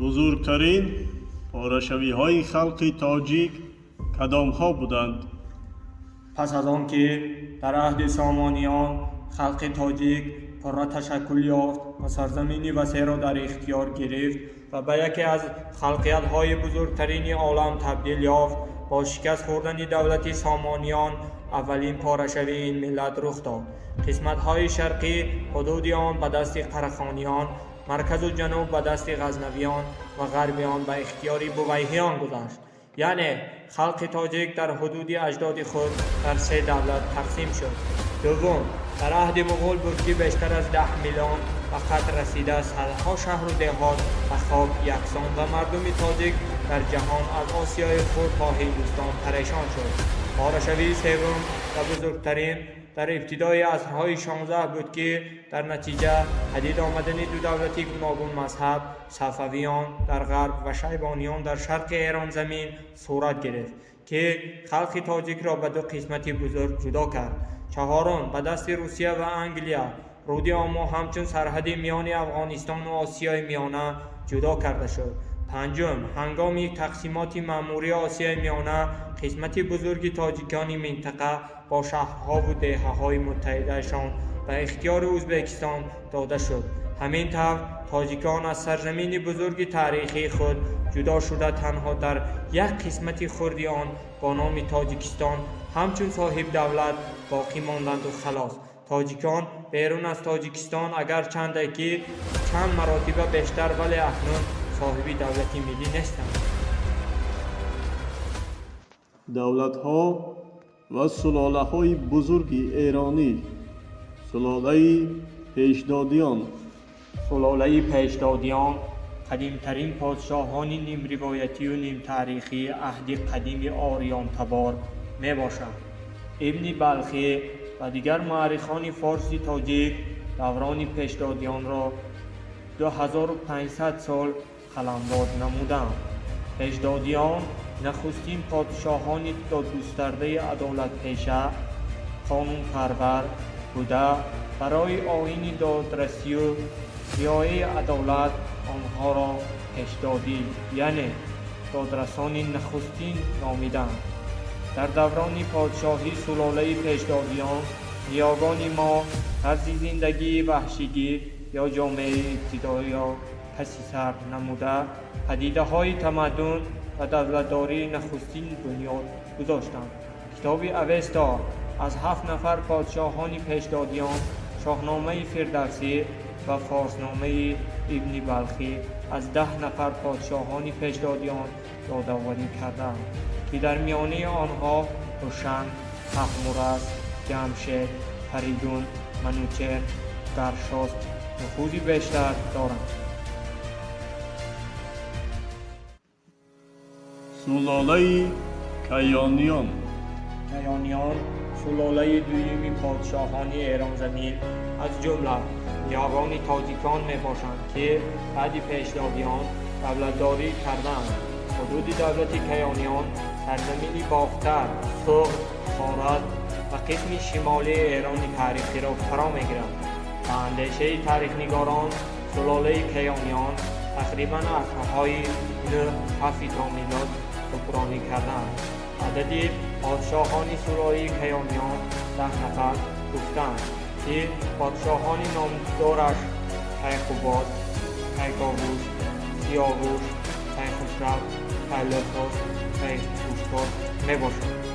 بزرگترین پارشوی های خلق تاجیک کدام ها بودند؟ پس از آن که در عهد سامانیان خلق تاجیک پررا تشکل یافت و سرزمینی وسیع را در اختیار گرفت و به یکی از خلقیت های بزرگترین عالم تبدیل یافت، با شکست خوردن دولت سامانیان اولین پارشوی این ملت رخ داد. قسمت های شرقی حدود آن به دست قرخانیان، مرکز و جنوب به دست غزنویان و غرب آن به اختیار بویهیان گذشت. یعنی خلق تاجیک در حدود اجداد خود در سه دولت تقسیم شد. دوم، در عهد مغول بود که بیشتر از 10 میلیون به قتل رسیده، صدها شهر و دهات و خاک یکسان و مردم تاجیک در جهان از آسیای خود تا هندوستان پریشان شد. پارشوی سوم و بزرگترین در ابتدای عصرهای 16 بود که در نتیجه پدید آمدن دو دولتی گوناگون مذهب، صفویان در غرب و شیبانیان در شرق ایران زمین صورت گرفت که خلق تاجیک را به دو قسمت بزرگ جدا کرد. چهارم، به دست روسیه و انگلیا رود آمو همچون سرحد میان افغانستان و آسیای میانه جدا کرده شد. پنجم، هنگام تقسیمات مأموری آسیای میانه قسمت بزرگ تاجیکان منطقه با شهرها و دهه‌های متحدشان به اختیار ازبکستان داده شد. همین طور تاجیکان از سرزمین بزرگ تاریخی خود جدا شده تنها در یک قسمت خردی آن با نام تاجیکستان همچون صاحب دولت باقی ماندند و خلاص. تاجیکان بیرون از تاجیکستان اگر چند مراتب بیشتر ولی اکنون صاحب دولتی ملی نیستند. دولت ها و سلاله های بزرگ ایرانی. سلاله پیشدادیان. سلاله پیشدادیان قدیمترین پادشاهان نیم روایتی و نیم تاریخی عهد قدیم آریان تبار می باشند. ابن بلخی و دیگر مورخان فارسی تاجیک دوران پیشدادیان را 2500 سال قلمداد نمودند. پیشدادیان نخستین پادشاهان دادگسترده عدالت پیشه، قانون پرور بوده. برای آیین دادرسی و احیای عدالت آنها را پیشدادی یعنی دادرسان نخستین نامیدند. در دوران پادشاهی سلاله پیشدادیان نیاگان ما طرز زندگی وحشیگیر یا جامعه ابتدایی یا پسی سر نموده پدیده های تمدن و دولتداری نخستین بنیاد گذاشتند. کتاب اوستا از 7 نفر پادشاهان پیشدادیان، شاهنامه فردوسی و فارسنامه ابن بلخی از 10 نفر پادشاهان پیشدادیان یادآوری کردند که در میانه آنها هوشنگ، تحمورز، جمشید، فریدون، منوچهر، گرشاسپ نفوذی بیشتر دارند. سلاله کیانیان. کیانیان سلاله دویمی پادشاهان ایران زمین از جمله نیاگان تاجیکان می باشند که بعد پیشدادیان دولتداری کردند. حدود دولت کیانیان سرزمینی باختر، سوق، خارد و قسم شمالی ایران تاریخی را فرا می‌گیرد. به اندیشه تاریخ‌نگاران سلاله کیانیان تقریباً عصرهای 9-7 تا میلاد حکمرانی کردند. عدد پادشاهان سلاله کیانیان 10 نفر گفتند که پادشاهان نامدارش کیقوباد، کیکاووس، سیاووش، کیخسرو، کیلخسرو، کیخسرو می باشند.